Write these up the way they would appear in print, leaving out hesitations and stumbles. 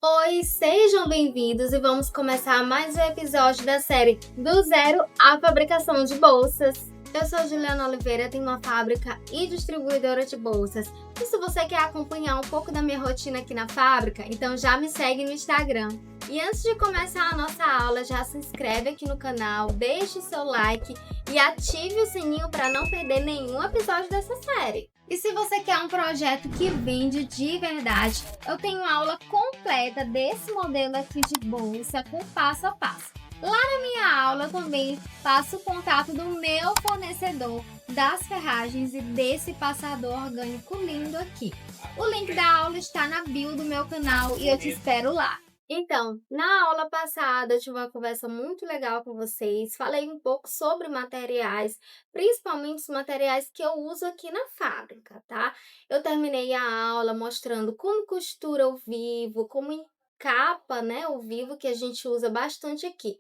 Oi, sejam bem-vindos e vamos começar mais um episódio da série Do Zero à Fabricação de Bolsas. Eu sou Juliana Oliveira, tenho uma fábrica e distribuidora de bolsas. E se você quer acompanhar um pouco da minha rotina aqui na fábrica, então já me segue no Instagram. E antes de começar a nossa aula, já se inscreve aqui no canal, deixe o seu like e ative o sininho para não perder nenhum episódio dessa série. E se você quer um projeto que vende de verdade, eu tenho aula completa desse modelo aqui de bolsa com passo a passo. Lá na minha aula eu também passo o contato do meu fornecedor das ferragens e desse passador orgânico lindo aqui. O link da aula está na bio do meu canal e eu te espero lá. Então, na aula passada eu tive uma conversa muito legal com vocês, falei um pouco sobre materiais, principalmente os materiais que eu uso aqui na fábrica, tá? Eu terminei a aula mostrando como costura o vivo, como encapa, né, o vivo que a gente usa bastante aqui.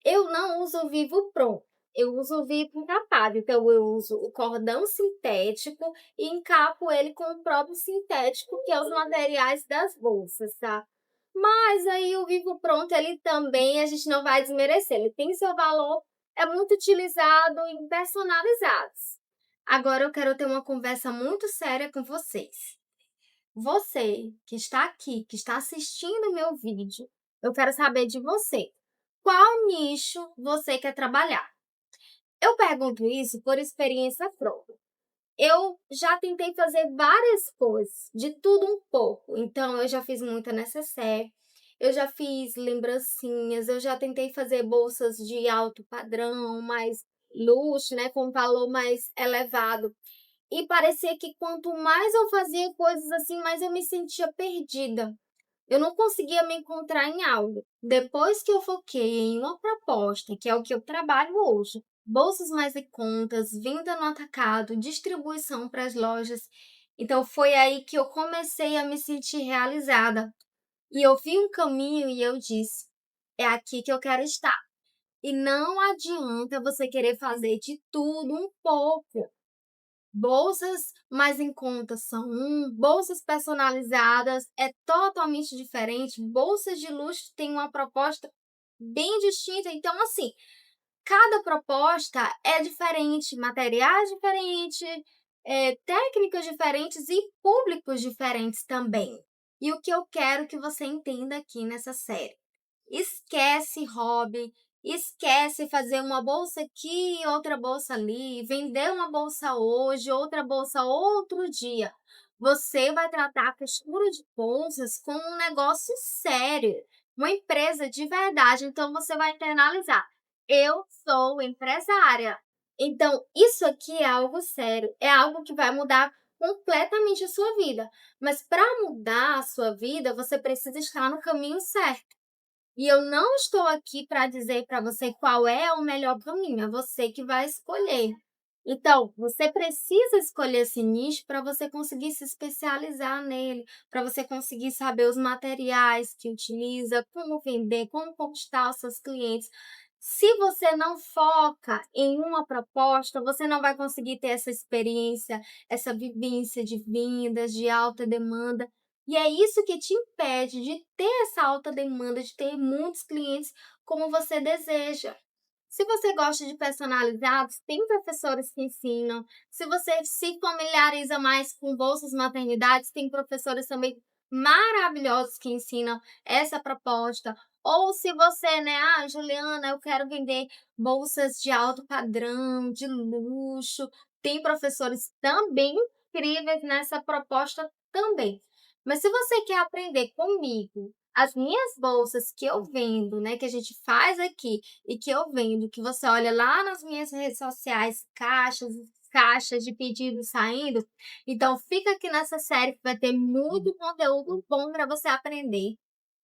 Eu não uso o vivo pronto, eu uso o vivo encapado, então eu uso o cordão sintético e encapo ele com o próprio sintético, que é os materiais das bolsas, tá? Mas aí o vivo pronto, ele também a gente não vai desmerecer, ele tem seu valor, é muito utilizado em personalizados. Agora eu quero ter uma conversa muito séria com vocês. Você que está aqui, que está assistindo o meu vídeo, eu quero saber de você. Qual nicho você quer trabalhar? Eu pergunto isso por experiência própria. Eu já tentei fazer várias coisas, de tudo um pouco. Então, eu já fiz muita necessaire, eu já fiz lembrancinhas, eu já tentei fazer bolsas de alto padrão, mais luxo, né, com valor mais elevado. E parecia que quanto mais eu fazia coisas assim, mais eu me sentia perdida. Eu não conseguia me encontrar em algo. Depois que eu foquei em uma proposta, que é o que eu trabalho hoje, bolsas mais em contas, venda no atacado, distribuição para as lojas. Então foi aí que eu comecei a me sentir realizada. E eu vi um caminho e eu disse: é aqui que eu quero estar. E não adianta você querer fazer de tudo um pouco. Bolsas mais em conta são bolsas personalizadas é totalmente diferente, bolsas de luxo tem uma proposta bem distinta, então assim, cada proposta é diferente, materiais diferentes, técnicas diferentes e públicos diferentes também. E o que eu quero que você entenda aqui nessa série: esquece hobby, esquece fazer uma bolsa aqui e outra bolsa ali, vender uma bolsa hoje, outra bolsa outro dia. Você vai tratar a costura de bolsas como um negócio sério, uma empresa de verdade. Então você vai internalizar: eu sou empresária. Então, isso aqui é algo sério, é algo que vai mudar completamente a sua vida. Mas para mudar a sua vida, você precisa estar no caminho certo. E eu não estou aqui para dizer para você qual é o melhor caminho, é você que vai escolher. Então, você precisa escolher esse nicho para você conseguir se especializar nele, para você conseguir saber os materiais que utiliza, como vender, como conquistar os seus clientes. Se você não foca em uma proposta, você não vai conseguir ter essa experiência, essa vivência de vendas, de alta demanda. E é isso que te impede de ter essa alta demanda, de ter muitos clientes como você deseja. Se você gosta de personalizados, tem professores que ensinam. Se você se familiariza mais com bolsas maternidades, tem professores também maravilhosos que ensinam essa proposta. Ou se você, né, Juliana, eu quero vender bolsas de alto padrão, de luxo, tem professores também incríveis nessa proposta também. Mas se você quer aprender comigo, as minhas bolsas que eu vendo, né, que a gente faz aqui e que eu vendo, que você olha lá nas minhas redes sociais, caixas de pedidos saindo, então fica aqui nessa série que vai ter muito conteúdo bom para você aprender.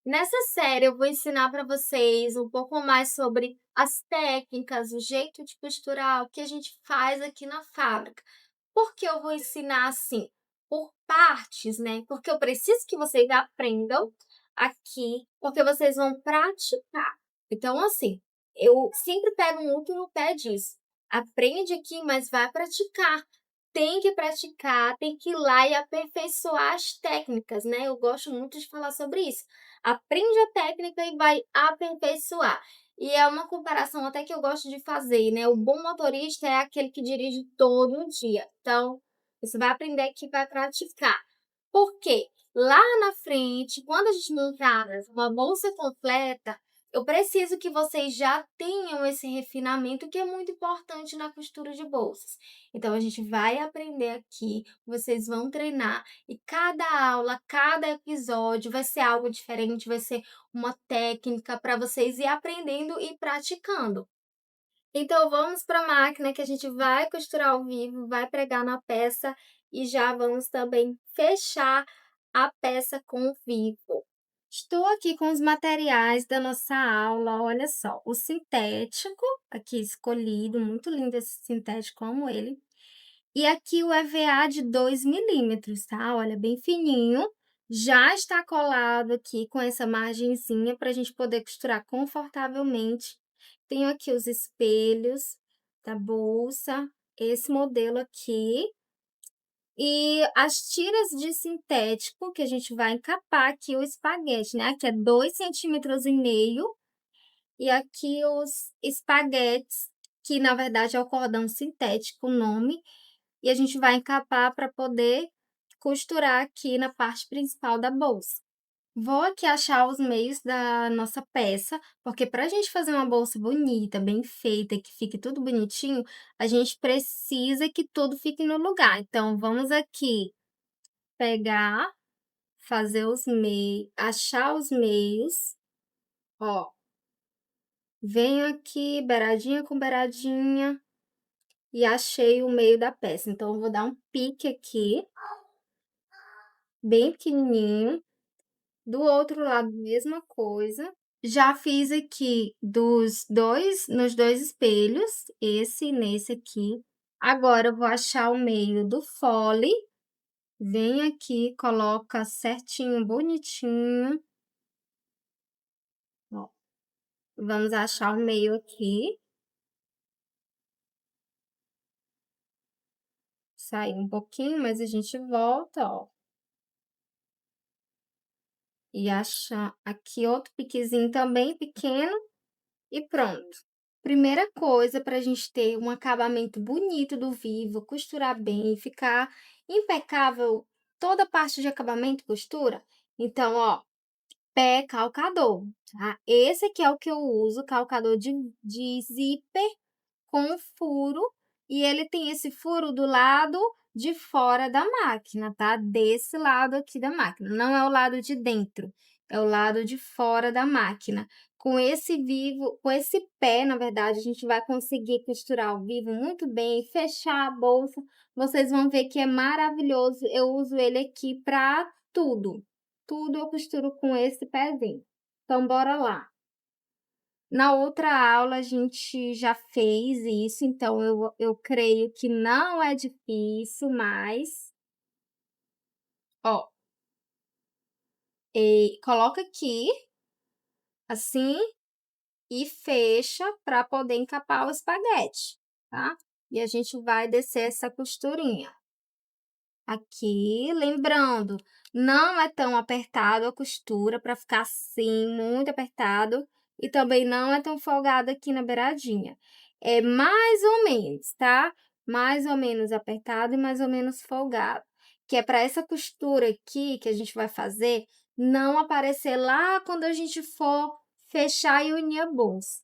Nessa série eu vou ensinar para vocês um pouco mais sobre as técnicas, o jeito de costurar, o que a gente faz aqui na fábrica. Por que eu vou ensinar assim? Por partes, né? Porque eu preciso que vocês aprendam aqui, porque vocês vão praticar. Então, assim, eu sempre pego muito no pé disso. Aprende aqui, mas vai praticar. tem que praticar, tem que ir lá e aperfeiçoar as técnicas, né, eu gosto muito de falar sobre isso. Aprende a técnica e vai aperfeiçoar. E é uma comparação até que eu gosto de fazer, né, o bom motorista é aquele que dirige todo dia. Então, você vai aprender que vai praticar. Por quê? Lá na frente, quando a gente montar uma bolsa completa, eu preciso que vocês já tenham esse refinamento que é muito importante na costura de bolsas. Então a gente vai aprender aqui, vocês vão treinar e cada aula, cada episódio vai ser algo diferente, vai ser uma técnica para vocês ir aprendendo e praticando. Então vamos para a máquina que a gente vai costurar ao vivo, vai pregar na peça e já vamos também fechar a peça com o vivo. Estou aqui com os materiais da nossa aula, olha só, o sintético, aqui escolhido, muito lindo esse sintético, amo ele. E aqui o EVA de 2 milímetros, tá? Olha, bem fininho. Já está colado aqui com essa margenzinha para a gente poder costurar confortavelmente. Tenho aqui os espelhos da bolsa, esse modelo aqui. E as tiras de sintético que a gente vai encapar aqui o espaguete, né? Aqui é 2,5 cm. E aqui os espaguetes, que na verdade é o cordão sintético o nome. E a gente vai encapar para poder costurar aqui na parte principal da bolsa. Vou aqui achar os meios da nossa peça, porque para a gente fazer uma bolsa bonita, bem feita, que fique tudo bonitinho, a gente precisa que tudo fique no lugar. Então, vamos aqui pegar, fazer os meios, achar os meios, ó. Venho aqui, beiradinha com beiradinha, e achei o meio da peça. Então, eu vou dar um pique aqui, bem pequenininho. Do outro lado, mesma coisa. Já fiz aqui nos dois espelhos, esse e nesse aqui. Agora eu vou achar o meio do fole. Vem aqui, coloca certinho, bonitinho. Ó, vamos achar o meio aqui. Sai um pouquinho, mas a gente volta, ó. E achar aqui outro piquezinho também pequeno e pronto. Primeira coisa para a gente ter um acabamento bonito do vivo, costurar bem, ficar impecável toda a parte de acabamento, costura. Então, ó, pé calcador, tá? Esse aqui é o que eu uso, calcador de zíper com furo, e ele tem esse furo do lado de fora da máquina, tá? Desse lado aqui da máquina, não é o lado de dentro, é o lado de fora da máquina. Com esse vivo, com esse pé, na verdade, a gente vai conseguir costurar o vivo muito bem, fechar a bolsa. Vocês vão ver que é maravilhoso. Eu uso ele aqui para tudo. Tudo eu costuro com esse pezinho. Então, bora lá. Na outra aula a gente já fez isso, então eu creio que não é difícil, mas, ó, coloca aqui, assim, e fecha para poder encapar o espaguete, tá? E a gente vai descer essa costurinha. Aqui, lembrando, não é tão apertado a costura para ficar assim, muito apertado, e também não é tão folgado aqui na beiradinha. É mais ou menos, tá? Mais ou menos apertado e mais ou menos folgado. Que é para essa costura aqui que a gente vai fazer não aparecer lá quando a gente for fechar e unir a bolsa.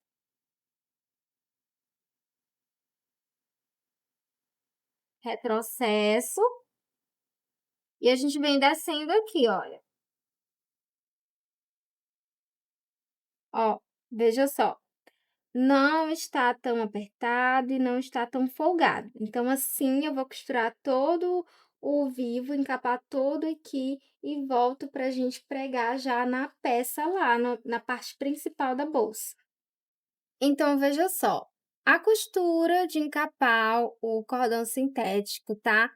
Retrocesso. E a gente vem descendo aqui, olha. Ó, veja só. Não está tão apertado e não está tão folgado. Então, assim, eu vou costurar todo o vivo, encapar todo aqui e volto para a gente pregar já na peça lá, na parte principal da bolsa. Então, veja só, a costura de encapar o cordão sintético, tá?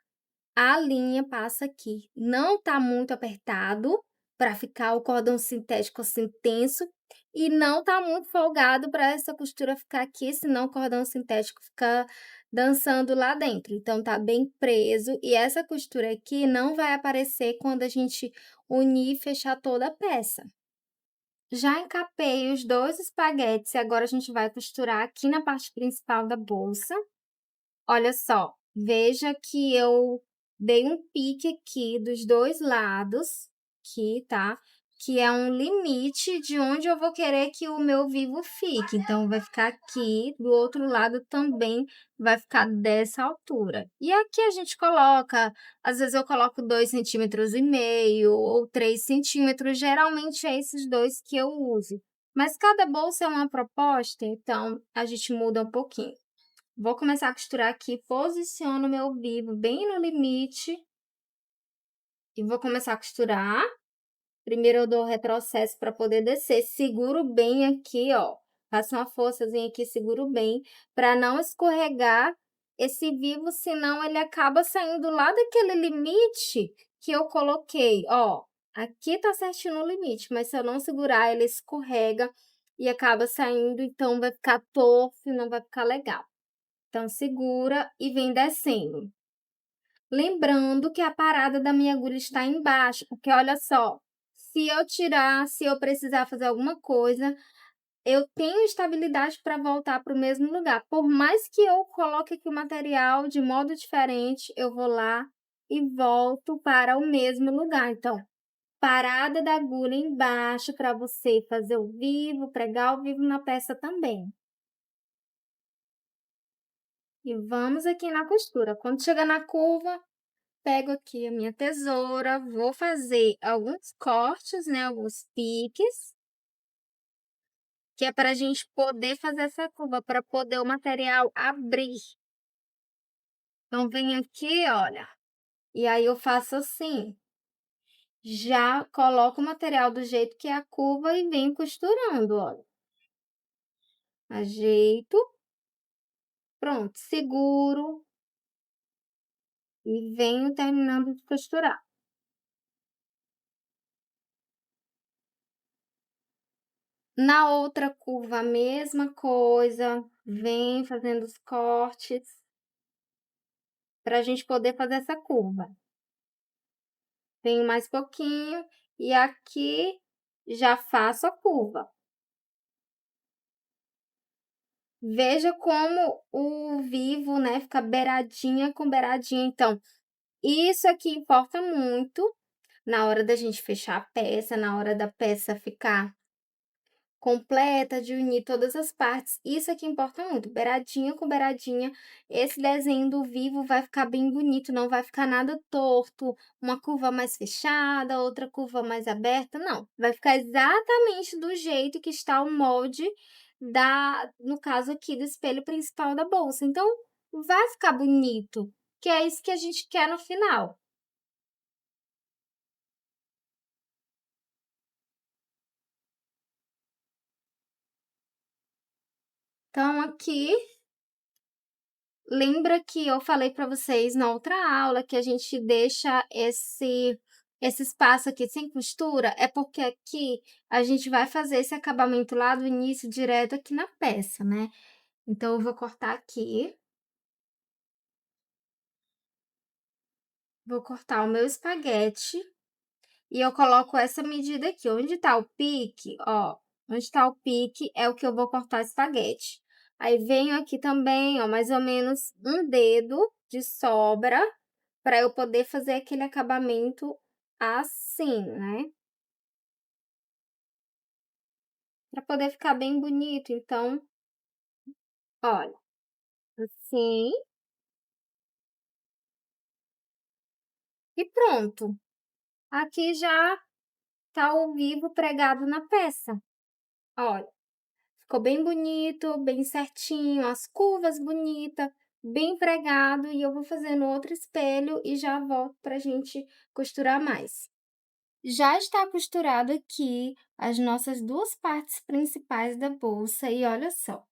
A linha passa aqui. Não tá muito apertado, para ficar o cordão sintético assim tenso e não tá muito folgado para essa costura ficar aqui, senão o cordão sintético fica dançando lá dentro. Então tá bem preso e essa costura aqui não vai aparecer quando a gente unir e fechar toda a peça. Já encapei os 2 espaguetes e agora a gente vai costurar aqui na parte principal da bolsa. Olha só, veja que eu dei um pique aqui dos 2 lados, aqui, tá, que é um limite de onde eu vou querer que o meu vivo fique, então vai ficar aqui, do outro lado também vai ficar dessa altura. E aqui a gente coloca, às vezes eu coloco 2,5 cm ou 3 centímetros, geralmente é esses 2 que eu uso. Mas cada bolsa é uma proposta, então a gente muda um pouquinho. Vou começar a costurar aqui, posiciono o meu vivo bem no limite e vou começar a costurar. Primeiro eu dou retrocesso para poder descer, seguro bem aqui, ó, faço uma forçazinha aqui, seguro bem, para não escorregar esse vivo, senão ele acaba saindo lá daquele limite que eu coloquei, ó. Aqui tá certinho no limite, mas se eu não segurar, ele escorrega e acaba saindo, então vai ficar torto e não vai ficar legal. Então segura e vem descendo. Lembrando que a parada da minha agulha está embaixo, porque olha só, se eu tirar, se eu precisar fazer alguma coisa, eu tenho estabilidade para voltar para o mesmo lugar. Por mais que eu coloque aqui o material de modo diferente, eu vou lá e volto para o mesmo lugar. Então, parada da agulha embaixo para você fazer o vivo, pregar o vivo na peça também. E vamos aqui na costura. Quando chegar na curva, pego aqui a minha tesoura, vou fazer alguns cortes, né, alguns piques, que é para a gente poder fazer essa curva, para poder o material abrir. Então, vem aqui, olha, e aí eu faço assim, já coloco o material do jeito que é a curva e venho costurando, olha. Ajeito, pronto, seguro e venho terminando de costurar. Na outra curva, a mesma coisa, vem fazendo os cortes para a gente poder fazer essa curva. Venho mais pouquinho e aqui já faço a curva. Veja como o vivo, né, fica beiradinha com beiradinha. Então, isso aqui importa muito na hora da gente fechar a peça, na hora da peça ficar completa, de unir todas as partes. Isso aqui importa muito, beiradinha com beiradinha. Esse desenho do vivo vai ficar bem bonito, não vai ficar nada torto, uma curva mais fechada, outra curva mais aberta, não. Vai ficar exatamente do jeito que está o molde no caso aqui, do espelho principal da bolsa. Então, vai ficar bonito, que é isso que a gente quer no final. Então, aqui lembra que eu falei para vocês na outra aula que a gente deixa esse espaço aqui sem costura? É porque aqui a gente vai fazer esse acabamento lá do início direto aqui na peça, né. Então eu vou cortar aqui, vou cortar o meu espaguete e eu coloco essa medida aqui, onde tá o pique, ó, onde tá o pique é o que eu vou cortar espaguete. Aí venho aqui também, ó, mais ou menos um dedo de sobra, para eu poder fazer aquele acabamento assim, né, para poder ficar bem bonito. Então, olha, assim, e pronto. Aqui já tá o vivo pregado na peça. Olha, ficou bem bonito, bem certinho, as curvas bonita, bem pregado, e eu vou fazer no outro espelho e já volto pra gente costurar mais. Já está costurado aqui as nossas 2 partes principais da bolsa e olha só,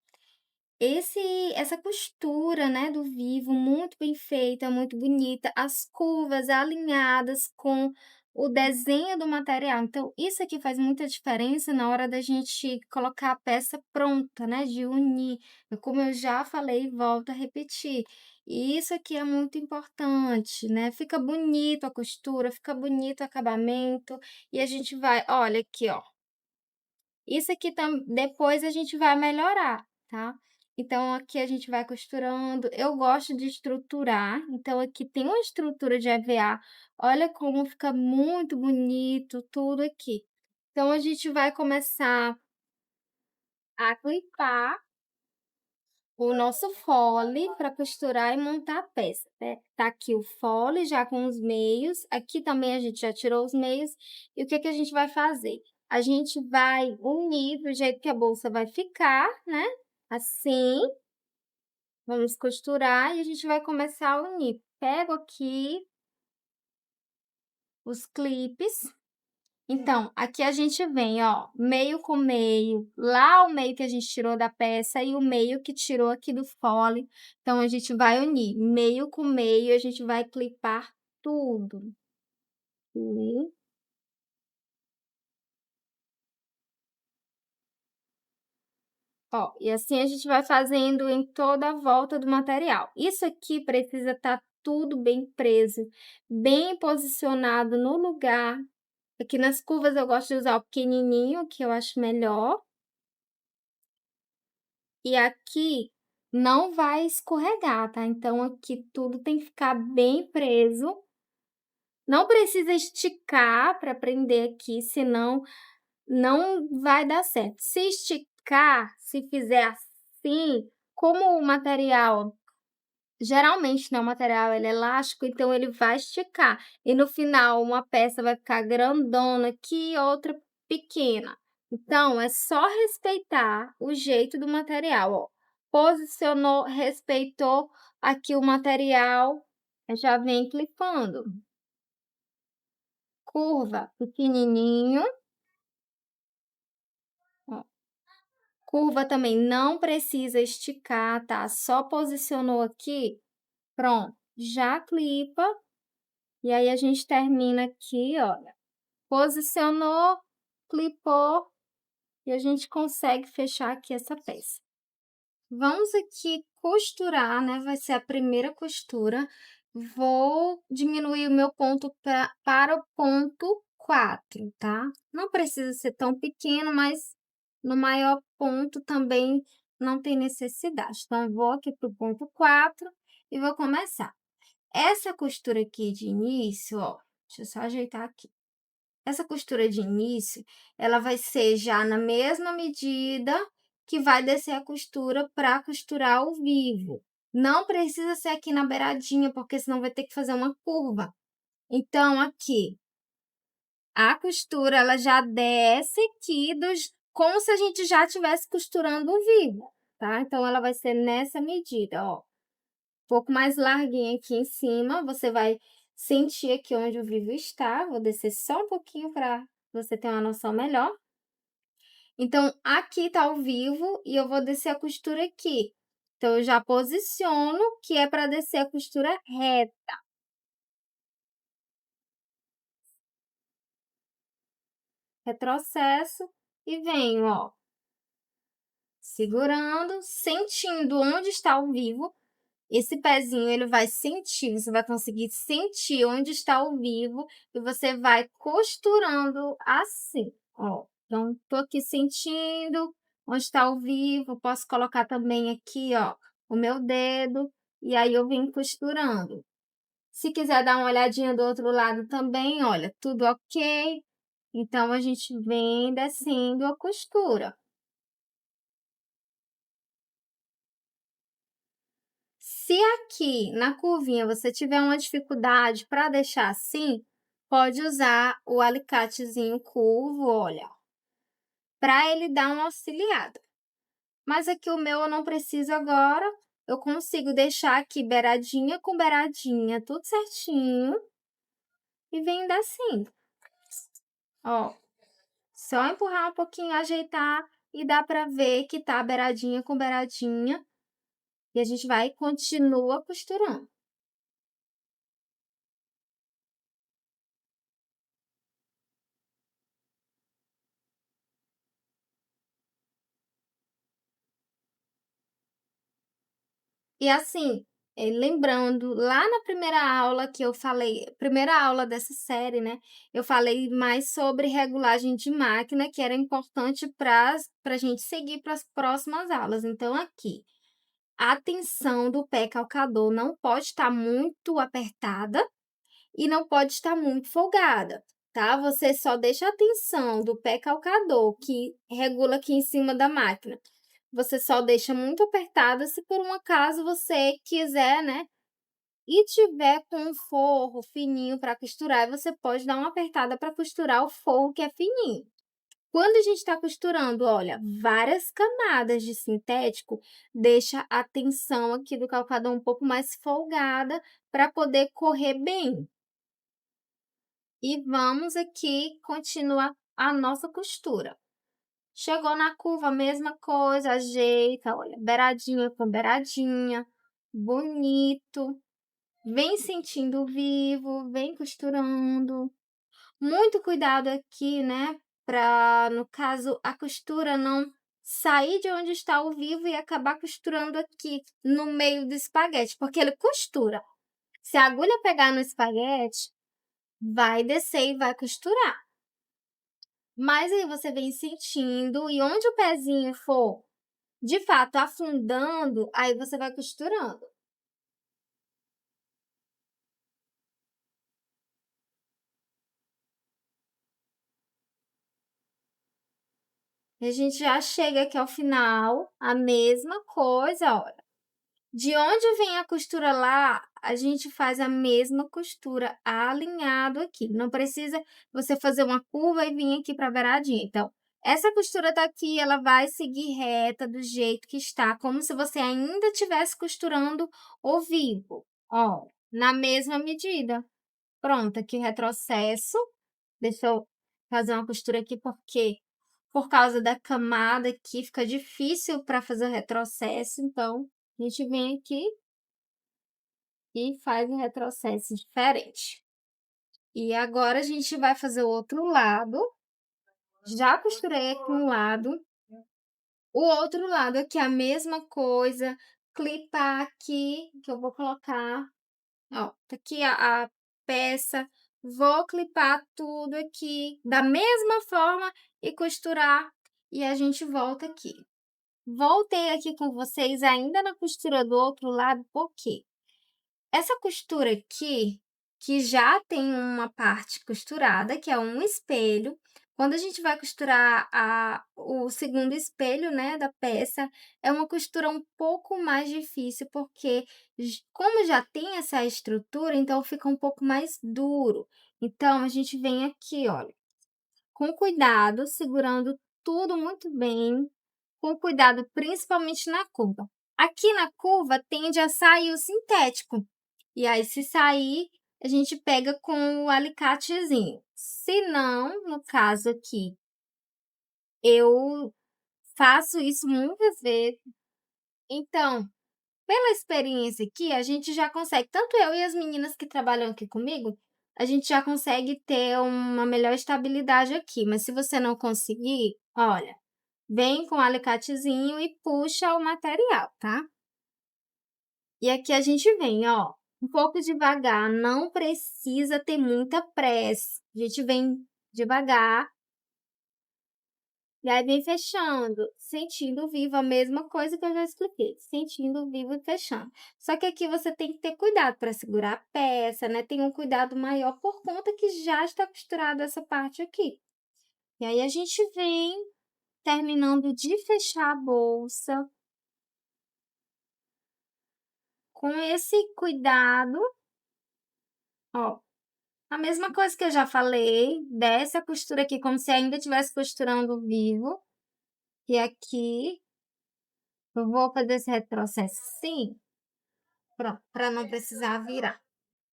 esse essa costura, né, do vivo muito bem feita, muito bonita, as curvas alinhadas com o desenho do material. Então, isso aqui faz muita diferença na hora da gente colocar a peça pronta, né, de unir. Como eu já falei e volto a repetir, e isso aqui é muito importante, né, fica bonito a costura, fica bonito o acabamento, e a gente vai olha aqui, ó, isso aqui depois a gente vai melhorar, tá. Então aqui a gente vai costurando. Eu gosto de estruturar, então aqui tem uma estrutura de EVA, olha como fica muito bonito tudo aqui. Então a gente vai começar a clipar o nosso fole para costurar e montar a peça, né. Tá aqui o fole já com os meios, aqui também a gente já tirou os meios, e o que que a gente vai fazer? A gente vai unir do jeito que a bolsa vai ficar, né, assim, vamos costurar e a gente vai começar a unir. Pego aqui os clipes. Então, aqui a gente vem, ó, meio com meio, lá o meio que a gente tirou da peça e o meio que tirou aqui do fole. Então, a gente vai unir meio com meio, a gente vai clipar tudo. E, ó, e assim a gente vai fazendo em toda a volta do material. Isso aqui precisa estar tudo bem preso, bem posicionado no lugar. Aqui nas curvas eu gosto de usar o pequenininho, que eu acho melhor. E aqui não vai escorregar, tá? Então aqui tudo tem que ficar bem preso. Não precisa esticar para prender aqui, senão não vai dar certo. Se esticar, se fizer assim, como o material geralmente, né, o material ele é elástico, então ele vai esticar. E no final uma peça vai ficar grandona aqui e outra pequena. Então é só respeitar o jeito do material, ó. Posicionou, respeitou aqui o material, já vem clipando. Curva pequenininho, ó. Curva também não precisa esticar, tá? Só posicionou aqui, pronto, já clipa. E aí a gente termina aqui, olha, posicionou, clipou e a gente consegue fechar aqui essa peça. Vamos aqui costurar, né, vai ser a primeira costura. Vou diminuir o meu ponto para o ponto 4, tá? Não precisa ser tão pequeno, mas no maior ponto também não tem necessidade. Então, eu vou aqui para o ponto 4 e vou começar. Essa costura aqui de início, ó, deixa eu só ajeitar aqui. Essa costura de início, ela vai ser já na mesma medida que vai descer a costura para costurar ao vivo. Não precisa ser aqui na beiradinha, porque senão vai ter que fazer uma curva. Então, aqui, a costura, ela já desce aqui como se a gente já estivesse costurando o vivo, tá? Então, ela vai ser nessa medida, ó. Pouco mais larguinho aqui em cima, você vai sentir aqui onde o vivo está. Vou descer só um pouquinho para você ter uma noção melhor. Então, aqui tá o vivo e eu vou descer a costura aqui. Então, eu já posiciono que é para descer a costura reta. Retrocesso e venho, ó, segurando, sentindo onde está o vivo. Esse pezinho ele vai sentir, você vai conseguir sentir onde está o vivo e você vai costurando assim, ó. Então, tô aqui sentindo onde está o vivo, posso colocar também aqui, ó, o meu dedo e aí eu venho costurando. Se quiser dar uma olhadinha do outro lado também, olha, tudo ok. Então, a gente vem descendo a costura. Se aqui na curvinha você tiver uma dificuldade para deixar assim, pode usar o alicatezinho curvo, olha, para ele dar uma auxiliada. Mas aqui o meu eu não preciso agora, eu consigo deixar aqui beiradinha com beiradinha, tudo certinho, e venho descendo. Ó, só empurrar um pouquinho, ajeitar, e dá para ver que tá beiradinha com beiradinha, e a gente vai e continua costurando. E assim, lembrando, lá na primeira aula que eu falei primeira aula dessa série, né, eu falei mais sobre regulagem de máquina, que era importante para a gente seguir para as próximas aulas. Então aqui, a tensão do pé calcador não pode estar muito apertada e não pode estar muito folgada, tá? Você só deixa a tensão do pé calcador, que regula aqui em cima da máquina, você só deixa muito apertada se por um acaso você quiser, né, e tiver com um forro fininho para costurar, aí você pode dar uma apertada para costurar o forro que é fininho. Quando a gente está costurando, olha, várias camadas de sintético, deixa a tensão aqui do calcador um pouco mais folgada para poder correr bem. E vamos aqui continuar a nossa costura. Chegou na curva, mesma coisa, ajeita, olha, beiradinha com beiradinha, bonito. Vem sentindo vivo, vem costurando. Muito cuidado aqui, né, para, no caso, a costura não sair de onde está o vivo e acabar costurando aqui no meio do espaguete, porque ele costura. Se a agulha pegar no espaguete, vai descer e vai costurar. Mas aí você vem sentindo e onde o pezinho for, de fato, afundando, aí você vai costurando. E a gente já chega aqui ao final, a mesma coisa, olha. De onde vem a costura lá, a gente faz a mesma costura alinhado aqui. Não precisa você fazer uma curva e vir aqui para a beiradinha. Então, essa costura tá aqui, ela vai seguir reta do jeito que está, como se você ainda estivesse costurando o vivo. Ó, na mesma medida. Pronto, aqui o retrocesso. Deixa eu fazer uma costura aqui, porque por causa da camada aqui fica difícil para fazer o retrocesso, então a gente vem aqui e faz um retrocesso diferente. E agora a gente vai fazer o outro lado. Já costurei aqui um lado, o outro lado aqui a mesma coisa, clipar aqui, que eu vou colocar, ó, tá aqui a peça, vou clipar tudo aqui da mesma forma e costurar, e a gente volta aqui. Voltei aqui com vocês ainda na costura do outro lado, por quê? Essa costura aqui, que já tem uma parte costurada, que é um espelho, quando a gente vai costurar o segundo espelho, né, da peça, é uma costura um pouco mais difícil, porque como já tem essa estrutura, então fica um pouco mais duro. Então, a gente vem aqui, olha, com cuidado, segurando tudo muito bem, com cuidado principalmente na curva. Aqui na curva tende a sair o sintético, e aí se sair, a gente pega com o alicatezinho. Se não, no caso aqui, eu faço isso muitas vezes. Então, pela experiência aqui, a gente já consegue, tanto eu e as meninas que trabalham aqui comigo, a gente já consegue ter uma melhor estabilidade aqui, mas se você não conseguir, olha, vem com o alicatezinho e puxa o material, tá? E aqui a gente vem, ó, um pouco devagar, não precisa ter muita pressa. A gente vem devagar, e aí vem fechando, sentindo vivo, a mesma coisa que eu já expliquei, sentindo vivo e fechando. Só que aqui você tem que ter cuidado para segurar a peça, né? Tem um cuidado maior por conta que já está costurada essa parte aqui. E aí a gente vem terminando de fechar a bolsa com esse cuidado, ó. A mesma coisa que eu já falei, desce a costura aqui como se ainda estivesse costurando vivo. E aqui, eu vou fazer esse retrocesso sim, pronto, para não precisar virar.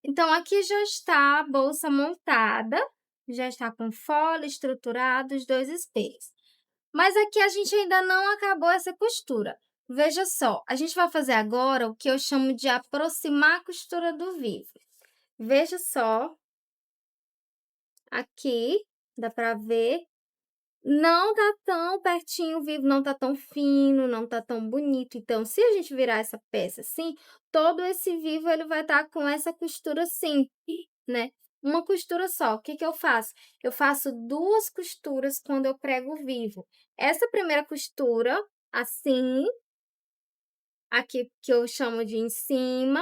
Então, aqui já está a bolsa montada, já está com folha, estruturado, os dois espelhos. Mas aqui a gente ainda não acabou essa costura. Veja só, a gente vai fazer agora o que eu chamo de aproximar a costura do vivo. Veja só, aqui, dá para ver, não tá tão pertinho, o vivo não tá tão fino, não tá tão bonito. Então, se a gente virar essa peça assim, todo esse vivo ele vai estar com essa costura assim, né? Uma costura só. O que que eu faço? Eu faço 2 costuras quando eu prego o vivo. Essa primeira costura, assim, aqui que eu chamo de em cima,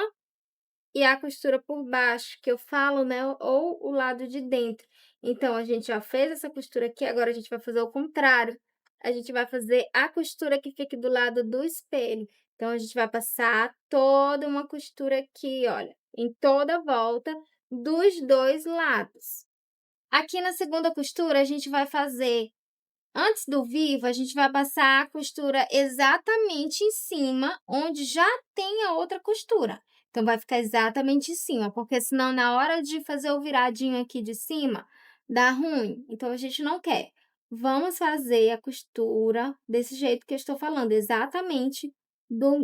e a costura por baixo, que eu falo, né, ou o lado de dentro. Então, a gente já fez essa costura aqui, agora a gente vai fazer o contrário. A gente vai fazer a costura que fique do lado do espelho. Então, a gente vai passar toda uma costura aqui, olha, em toda a volta dos 2 lados. Aqui na segunda costura, a gente vai fazer antes do vivo, a gente vai passar a costura exatamente em cima, onde já tem a outra costura. Então, vai ficar exatamente em cima, porque senão na hora de fazer o viradinho aqui de cima, dá ruim. Então, a gente não quer. Vamos fazer a costura desse jeito que eu estou falando, exatamente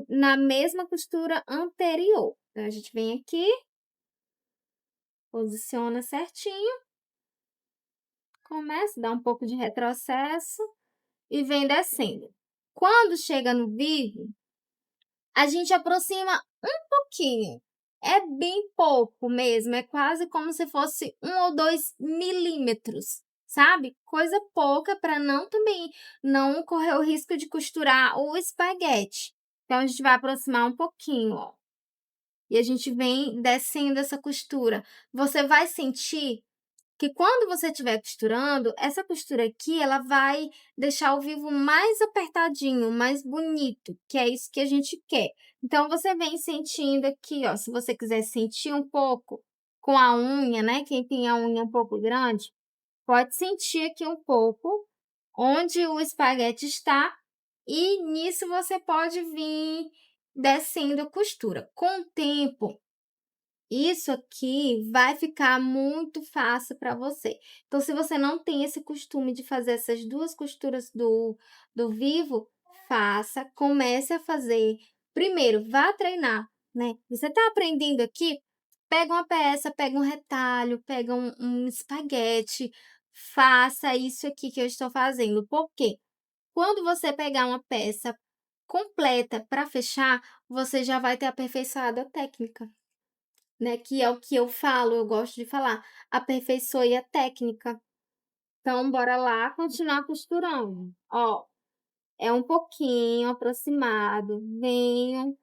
na mesma costura anterior. Então, a gente vem aqui, posiciona certinho, começa, dá um pouco de retrocesso e vem descendo. Quando chega no vivo, a gente aproxima um pouquinho. É bem pouco mesmo, é quase como se fosse 1 ou 2 milímetros, sabe? Coisa pouca para não correr o risco de costurar o espaguete. Então, a gente vai aproximar um pouquinho, ó. E a gente vem descendo essa costura. Você vai sentir que quando você estiver costurando, essa costura aqui, ela vai deixar o vivo mais apertadinho, mais bonito, que é isso que a gente quer. Então, você vem sentindo aqui, ó, se você quiser sentir um pouco com a unha, né? Quem tem a unha um pouco grande, pode sentir aqui um pouco onde o espaguete está, e nisso você pode vir descendo a costura. Com o tempo, isso aqui vai ficar muito fácil para você. Então, se você não tem esse costume de fazer essas 2 costuras do vivo, faça, comece a fazer. Primeiro, vá treinar, né. Você está aprendendo aqui, pega uma peça, pega um retalho, pega um espaguete, faça isso aqui que eu estou fazendo. Por quê? Quando você pegar uma peça completa para fechar, você já vai ter aperfeiçoado a técnica. Né, que é o que eu falo, eu gosto de falar, aperfeiçoe a técnica. Então bora lá continuar costurando. Ó, é um pouquinho aproximado, venho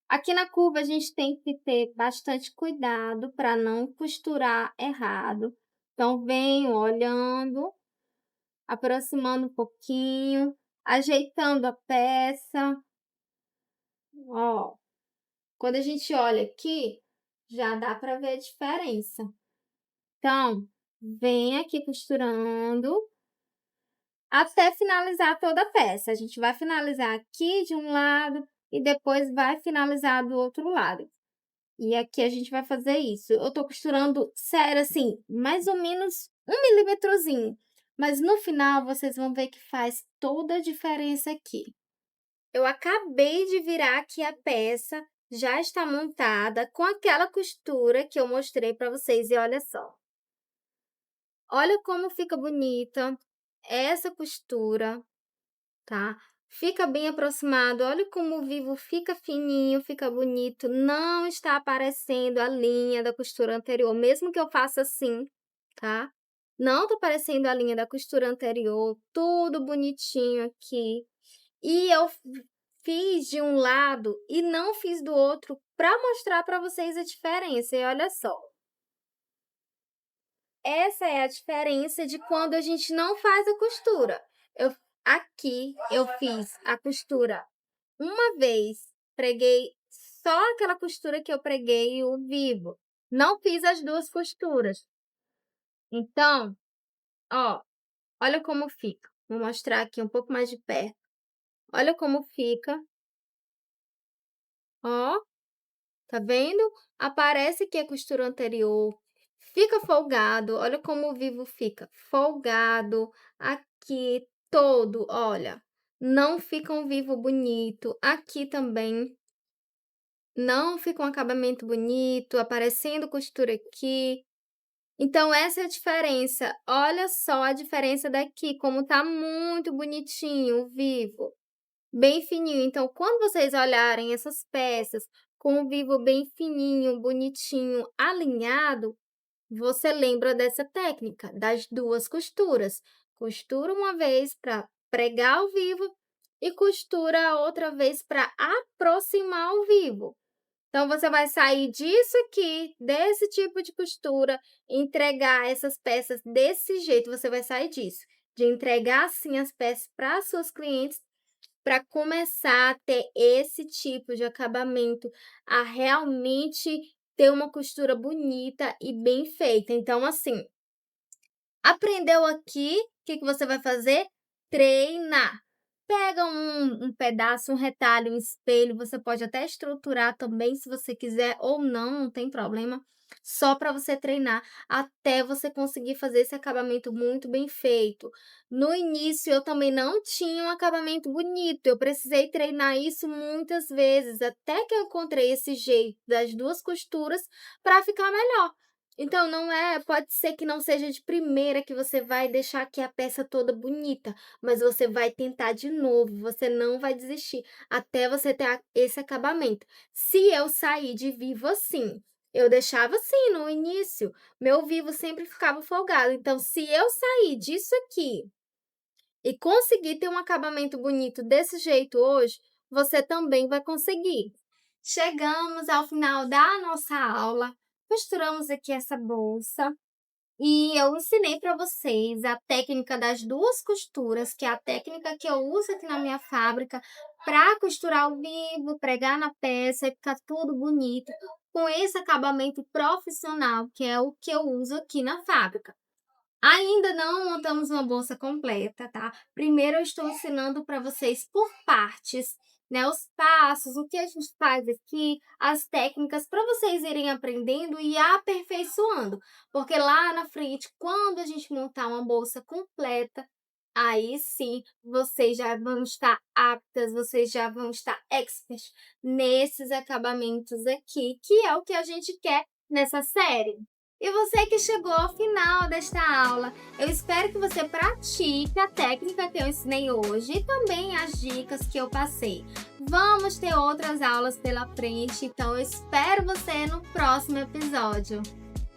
aqui na curva a gente tem que ter bastante cuidado para não costurar errado. Então venho olhando, aproximando um pouquinho, ajeitando a peça. Ó, quando a gente olha aqui, já dá para ver a diferença. Então, vem aqui costurando até finalizar toda a peça. A gente vai finalizar aqui de um lado e depois vai finalizar do outro lado. E aqui a gente vai fazer isso. Eu tô costurando, sério, assim, mais ou menos 1 milímetrozinho. Mas no final vocês vão ver que faz toda a diferença aqui. Eu acabei de virar aqui a peça, já está montada com aquela costura que eu mostrei para vocês e olha só. Olha como fica bonita essa costura, tá? Fica bem aproximado, olha como o vivo fica fininho, fica bonito, não está aparecendo a linha da costura anterior, mesmo que eu faça assim, tá? Não tá aparecendo a linha da costura anterior, tudo bonitinho aqui. E eu fiz de um lado e não fiz do outro para mostrar para vocês a diferença, e olha só. Essa é a diferença de quando a gente não faz a costura. Aqui eu fiz a costura uma vez, preguei só aquela costura que eu preguei o vivo. Não fiz as 2 costuras. Então, ó, olha como fica. Vou mostrar aqui um pouco mais de perto. Olha como fica. Ó. Tá vendo? Aparece que é costura anterior, fica folgado, olha como o vivo fica, folgado, aqui todo, olha, não fica um vivo bonito, aqui também não fica um acabamento bonito, aparecendo costura aqui. Então essa é a diferença. Olha só a diferença daqui, como tá muito bonitinho o vivo, bem fininho. Então quando vocês olharem essas peças com o vivo bem fininho, bonitinho, alinhado, você lembra dessa técnica, das 2 costuras. Costura uma vez para pregar o vivo e costura a outra vez para aproximar o vivo. Então você vai sair disso aqui, desse tipo de costura, entregar essas peças desse jeito, você vai sair disso, de entregar assim as peças para suas clientes, para começar a ter esse tipo de acabamento, a realmente ter uma costura bonita e bem feita. Então assim, aprendeu aqui, o que que você vai fazer? Treinar. Pega um pedaço, um retalho, um espelho, você pode até estruturar também se você quiser ou não, não tem problema, só para você treinar até você conseguir fazer esse acabamento muito bem feito. No início eu também não tinha um acabamento bonito, eu precisei treinar isso muitas vezes, até que eu encontrei esse jeito das 2 costuras para ficar melhor. Então não é, pode ser que não seja de primeira que você vai deixar aqui a peça toda bonita, mas você vai tentar de novo, você não vai desistir até você ter esse acabamento. Se eu sair de vivo assim, eu deixava assim no início, meu vivo sempre ficava folgado. Então, se eu sair disso aqui e conseguir ter um acabamento bonito desse jeito hoje, você também vai conseguir. Chegamos ao final da nossa aula, costuramos aqui essa bolsa. E eu ensinei para vocês a técnica das 2 costuras, que é a técnica que eu uso aqui na minha fábrica para costurar ao vivo, pregar na peça e ficar tudo bonito, com esse acabamento profissional, que é o que eu uso aqui na fábrica. Ainda não montamos uma bolsa completa, tá? Primeiro eu estou ensinando para vocês por partes, né, os passos, o que a gente faz aqui, as técnicas para vocês irem aprendendo e aperfeiçoando, porque lá na frente, quando a gente montar uma bolsa completa, aí sim vocês já vão estar aptas, vocês já vão estar experts nesses acabamentos aqui, que é o que a gente quer nessa série. E você que chegou ao final desta aula, eu espero que você pratique a técnica que eu ensinei hoje e também as dicas que eu passei. Vamos ter outras aulas pela frente, então eu espero você no próximo episódio.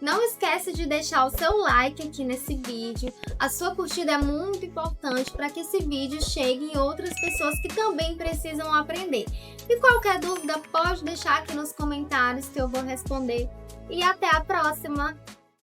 Não esquece de deixar o seu like aqui nesse vídeo, a sua curtida é muito importante para que esse vídeo chegue em outras pessoas que também precisam aprender. E qualquer dúvida pode deixar aqui nos comentários que eu vou responder. E até a próxima!